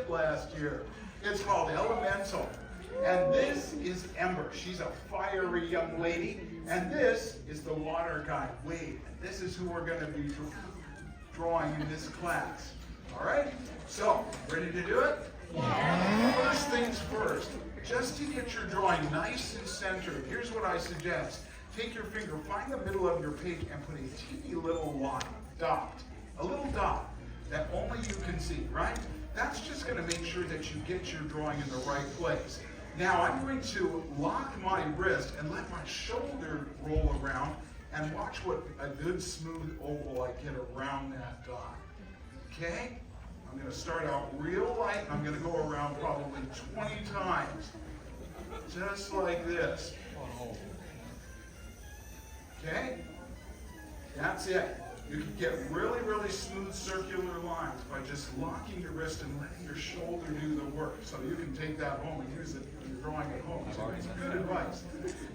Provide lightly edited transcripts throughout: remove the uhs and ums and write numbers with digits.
it last year. It's called Elemental. And this is Ember. She's a fiery young lady. And this is the water guy, Wade. And this is who we're going to be drawing in this class. All right? So, ready to do it? Yeah. First things first, just to get your drawing nice and centered, here's what I suggest. Take your finger, find the middle of your page, and put a teeny little line, dot, a little dot that only you can see, right? That's just going to make sure that you get your drawing in the right place. Now I'm going to lock my wrist and let my shoulder roll around and watch what a good smooth oval I get around that dot. Okay? I'm going to start out real light. I'm going to go around probably 20 times. Just like this. Okay? That's it. You can get really, really smooth circular lines by just locking your wrist and letting your shoulder do the work. So you can take that home and use it when you're drawing at home. So it's good advice.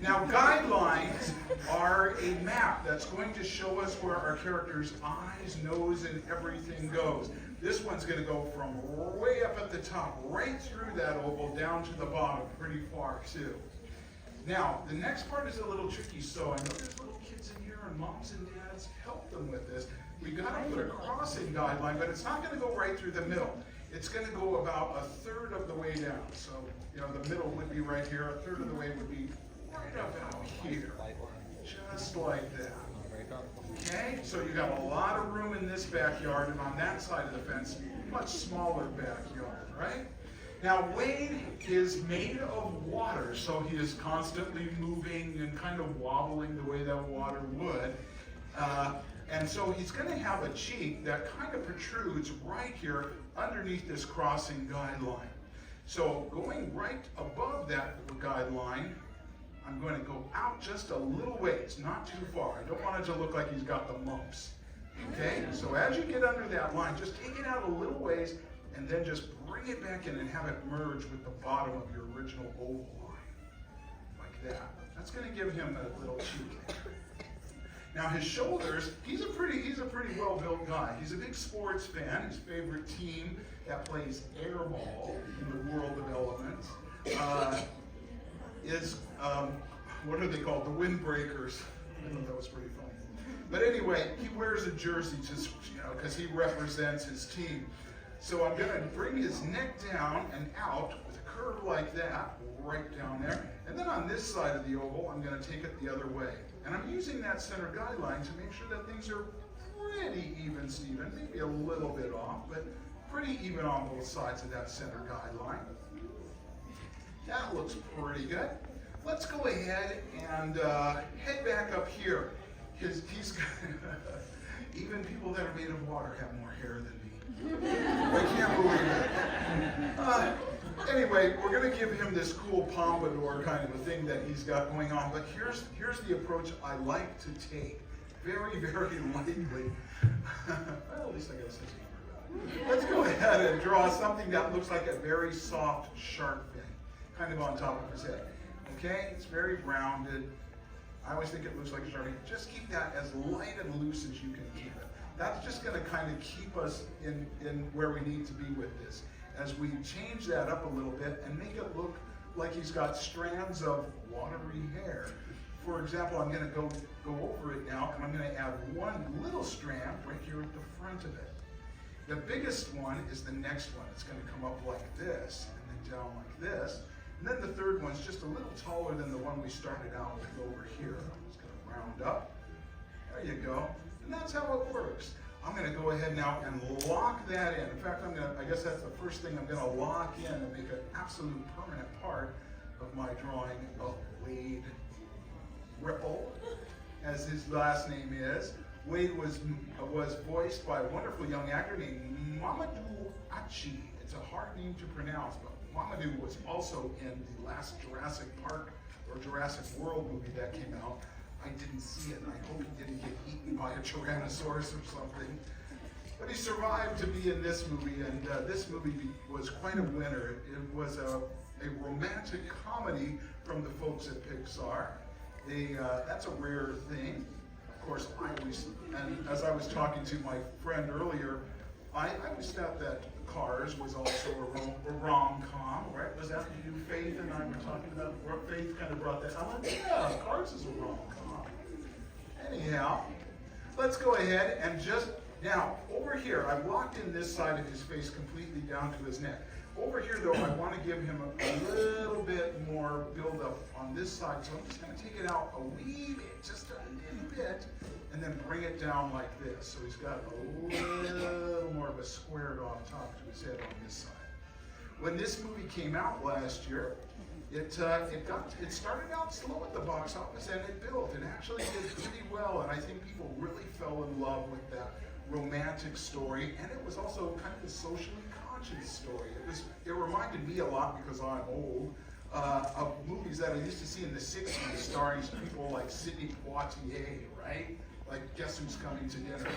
Now, guidelines are a map that's going to show us where our character's eyes, nose, and everything goes. This one's going to go from way up at the top, right through that oval, down to the bottom, pretty far too. Now, the next part is a little tricky, so I know there's little kids in here and moms and dads, help them with this. We got to put a crossing guideline, but it's not going to go right through the middle. It's going to go about a third of the way down. So, you know, the middle would be right here, a third of the way would be right about here, just like that. Okay, so you got a lot of room in this backyard, and on that side of the fence, much smaller backyard, right? Now, Wade is made of water, so he is constantly moving and kind of wobbling the way that water would. And so he's going to have a cheek that kind of protrudes right here underneath this crossing guideline. So going right above that guideline, I'm going to go out just a little ways, not too far. I don't want it to look like he's got the mumps. Okay? So as you get under that line, just take it out a little ways and then just bring it back in and have it merge with the bottom of your original oval line. Like that. That's going to give him a little cheek. Now his shoulders, he's a pretty well-built guy. He's a big sports fan. His favorite team that plays airball in the world of elements is, what are they called? The Windbreakers. I thought that was pretty funny. But anyway, he wears a jersey just, because he represents his team. So I'm going to bring his neck down and out with a curve like that, right down there. And then on this side of the oval, I'm going to take it the other way. And I'm using that center guideline to make sure that things are pretty even, Stephen. Maybe a little bit off, but pretty even on both sides of that center guideline. That looks pretty good. Let's go ahead and head back up here. He's even people that are made of water have more hair than me. I can't believe it. Anyway, we're going to give him this cool pompadour kind of a thing that he's got going on, but here's the approach I like to take. Very, very lightly. Well, at least I got a sense of humor about it. Let's go ahead and draw something that looks like a very soft shark fin, kind of on top of his head. Okay? It's very rounded. I always think it looks like a shark fin. Just keep that as light and loose as you can keep it. That's just going to kind of keep us in where we need to be with this. As we change that up a little bit and make it look like he's got strands of watery hair. For example, I'm going to go over it now, and I'm going to add one little strand right here at the front of it. The biggest one is the next one. It's going to come up like this, and then down like this. And then the third one's just a little taller than the one we started out with over here. I'm just going to round up. There you go. And that's how it works. I'm going to go ahead now and lock that in. In fact, I guess that's the first thing I'm going to lock in and make an absolute permanent part of my drawing of Wade Ripple, as his last name is. Wade was voiced by a wonderful young actor named Mamadou Achi. It's a hard name to pronounce, but Mamadou was also in the last Jurassic Park or Jurassic World movie that came out. I didn't see it, and I hope he didn't get eaten by a Tyrannosaurus or something. But he survived to be in this movie, and this movie was quite a winner. It was a romantic comedy from the folks at Pixar. That's a rare thing. Of course, and as I was talking to my friend earlier, I always thought that Cars was also a rom-com, right? Was that you, Faith and I were talking about? Faith kind of brought that. I'm like, yeah, Cars is a rom-com. Anyhow, let's go ahead and just, now, over here, I've locked in this side of his face completely down to his neck. Over here, though, I want to give him a little bit more build-up on this side, so I'm just going to take it out a wee bit, just a little bit, and then bring it down like this. So he's got a little more of a squared off top to his head on this side. When this movie came out last year, it started out slow at the box office, and it built. It actually did pretty well, and I think people really fell in love with that romantic story, and it was also kind of a socially conscious story. It reminded me a lot, because I'm old, of movies that I used to see in the 60s starring people like Sidney Poitier, right? Like Guess Who's Coming to Dinner?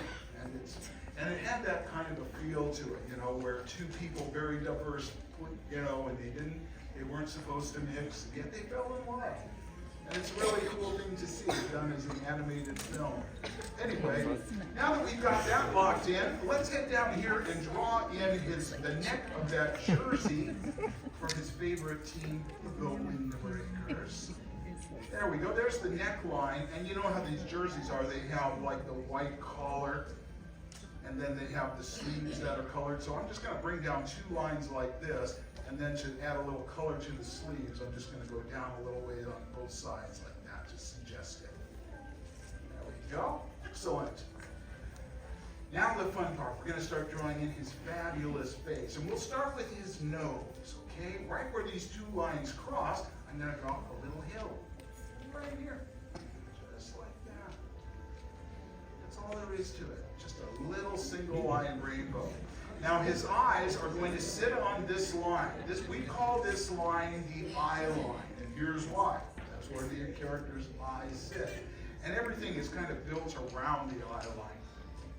And it had that kind of a feel to it, you know, where two people very diverse, you know, and they weren't supposed to mix, yet they fell in love. And it's a really cool thing to see done as an animated film. Anyway, now that we've got that locked in, let's head down here and draw in the neck of that jersey from his favorite team, the Windbreakers. There we go, there's the neckline, and you know how these jerseys are, they have like the white collar, and then they have the sleeves that are colored. So I'm just gonna bring down two lines like this, and then to add a little color to the sleeves, I'm just gonna go down a little way on both sides like that, just suggest it. There we go, excellent. Now the fun part, we're gonna start drawing in his fabulous face, and we'll start with his nose, okay? Right where these two lines cross, I'm gonna draw a little hill, right here, just like that. That's all there is to it, just a little single line rainbow. Now his eyes are going to sit on this line. We call this line the eye line, and here's why. That's where the character's eyes sit. And everything is kind of built around the eye line.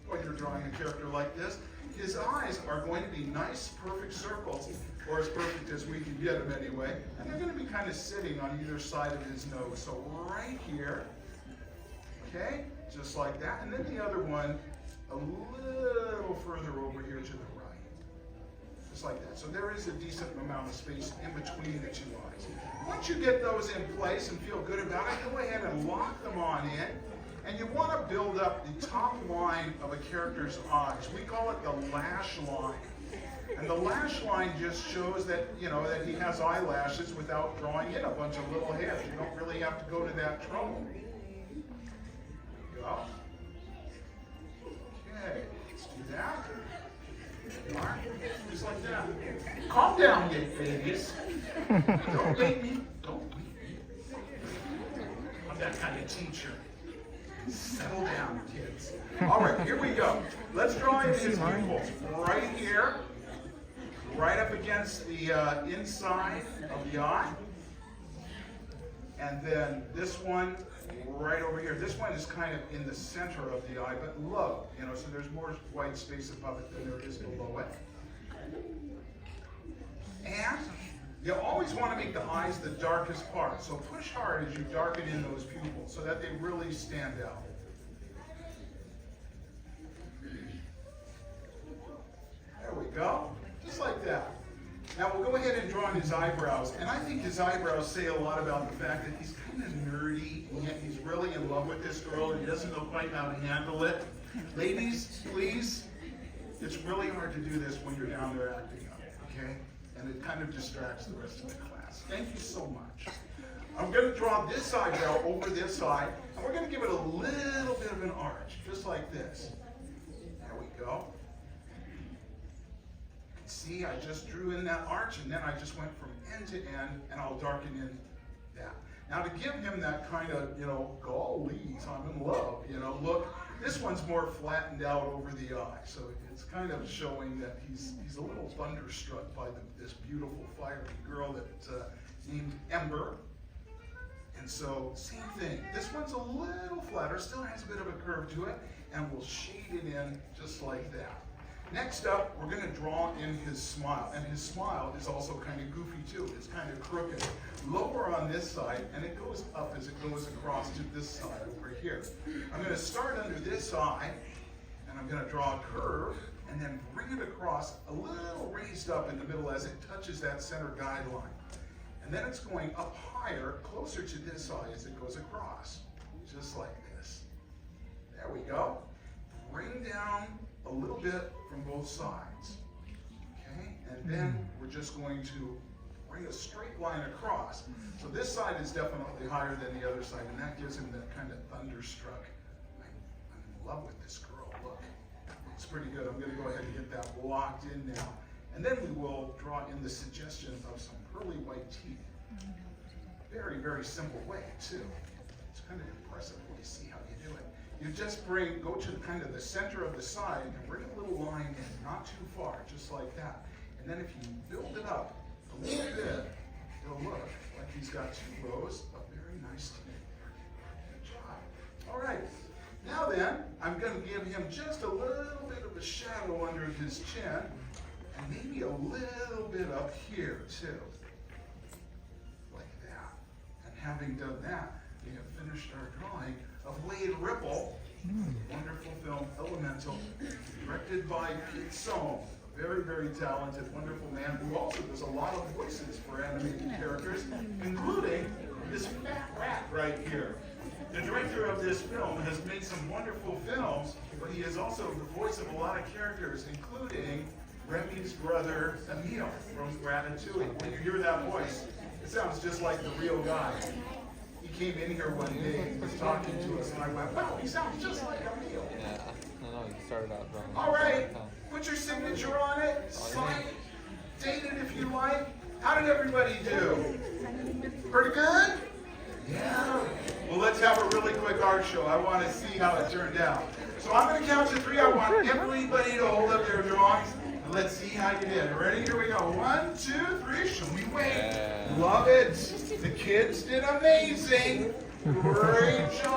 When you're drawing a character like this, his eyes are going to be nice, perfect circles, or as perfect as we can get them anyway, and they're going to be kind of sitting on either side of his nose. So right here, okay, just like that, and then the other one a little further over here to the right. Just like that. So there is a decent amount of space in between the two eyes. Once you get those in place and feel good about it, go ahead and lock them on in. And you want to build up the top line of a character's eyes. We call it the lash line. And the lash line just shows that, you know, that he has eyelashes without drawing in a bunch of little hairs. You don't really have to go to that trouble. Go. Okay, let's do that. All right, just like that. Calm down, you babies. Don't make me. Don't beat me. I'm that kind of teacher. Settle down, kids. All right, here we go. Let's draw in his pupils right here, right up against the inside of the eye. And then this one right over here. This one is kind of in the center of the eye, but low, you know, so there's more white space above it than there is below it. And you always want to make the eyes the darkest part, so push hard as you darken in those pupils so that they really stand out. There we go, just like that. Now we'll go ahead and draw in his eyebrows, and I think his eyebrows say a lot about the fact that he's kind of nerdy, and yet he's really in love with this girl, and he doesn't know quite how to handle it. Ladies, please, it's really hard to do this when you're down there acting up, okay? And it kind of distracts the rest of the class. Thank you so much. I'm going to draw this eyebrow over this side, and we're going to give it a little bit of an arch, just like this. There we go. See, I just drew in that arch, and then I just went from end to end, and I'll darken in that. Now to give him that kind of, you know, golly, I'm in love, you know, look, this one's more flattened out over the eye, so it's kind of showing that he's a little thunderstruck by this beautiful fiery girl that named Ember. And so, same thing. This one's a little flatter, still has a bit of a curve to it, and we'll shade it in just like that. Next up, we're going to draw in his smile, and his smile is also kind of goofy too. It's kind of crooked. Lower on this side, and it goes up as it goes across to this side over here. I'm going to start under this eye, and I'm going to draw a curve and then bring it across a little raised up in the middle as it touches that center guideline. And then it's going up higher, closer to this eye as it goes across, just like this. There we go. Bring down a little bit from both sides. Okay, and then we're just going to bring a straight line across. So this side is definitely higher than the other side, and that gives him that kind of thunderstruck. I'm in love with this girl, look. It's pretty good. I'm going to go ahead and get that locked in now. And then we will draw in the suggestion of some pearly white teeth. Very, very simple way, too. It's kind of impressive when you see how you do it. You just go to kind of the center of the side and bring a little line in, not too far, just like that. And then if you build it up a little bit, it'll look like he's got 2 rows of very nice teeth. Good job. All right. Now then, I'm going to give him just a little bit of a shadow under his chin, and maybe a little bit up here, too. Like that. And having done that, we have finished our drawing of Wade Ripple, wonderful film, Elemental, directed by Pete Sohn, a very, very talented, wonderful man who also does a lot of voices for animated characters, including this fat rat right here. The director of this film has made some wonderful films, but he is also the voice of a lot of characters, including Remy's brother, Emile, from Ratatouille. When you hear that voice, it sounds just like the real guy. He came in here one day and was talking to us, and I went, wow, he sounds just like Emile. Yeah, I know, you started out drawing. All right, put your signature on it, sign it, date it if you like. How did everybody do? Pretty good? Yeah. Well, let's have a really quick art show. I want to see how it turned out. So I'm going to count to 3. I want everybody to hold up their drawings, and let's see how you did. Ready? Here we go. 1, 2, 3. Show me wave. Love it. The kids did amazing. Great job.